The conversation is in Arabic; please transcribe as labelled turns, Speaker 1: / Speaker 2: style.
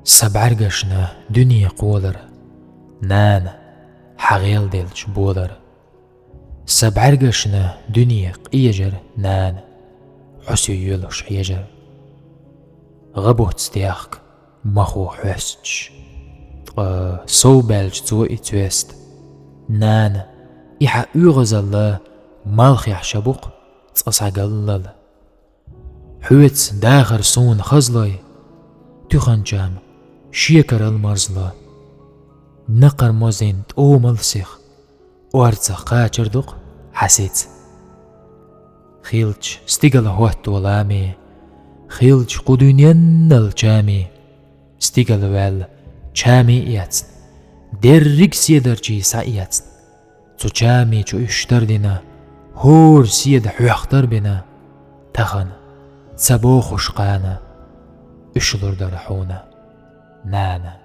Speaker 1: سبعرقشنا دنيا قولر نان حغيل ديلش بولر سبعرقشنا دنيا قيجر نان حسي يلش حيجر غبوت ستياخك مخو حسج سو بلج تو اتوست نان إحا أغزل مالخي حشبوق تصقلل حوت داخر سون خزلي تخن جام شيكر المرزلا نقر موزين او ملسيخ وارتسا قاچردوق حسيت خيلج ستيقل هوت ولامي خيلج قدونين الجامي ستيقل وال جامي إياتن درق سيدرجي ساياتن تو جامي جو اشتردنا هور سيد حيختر بنا تخن تسبو خشقانا اشلر درحونا نانا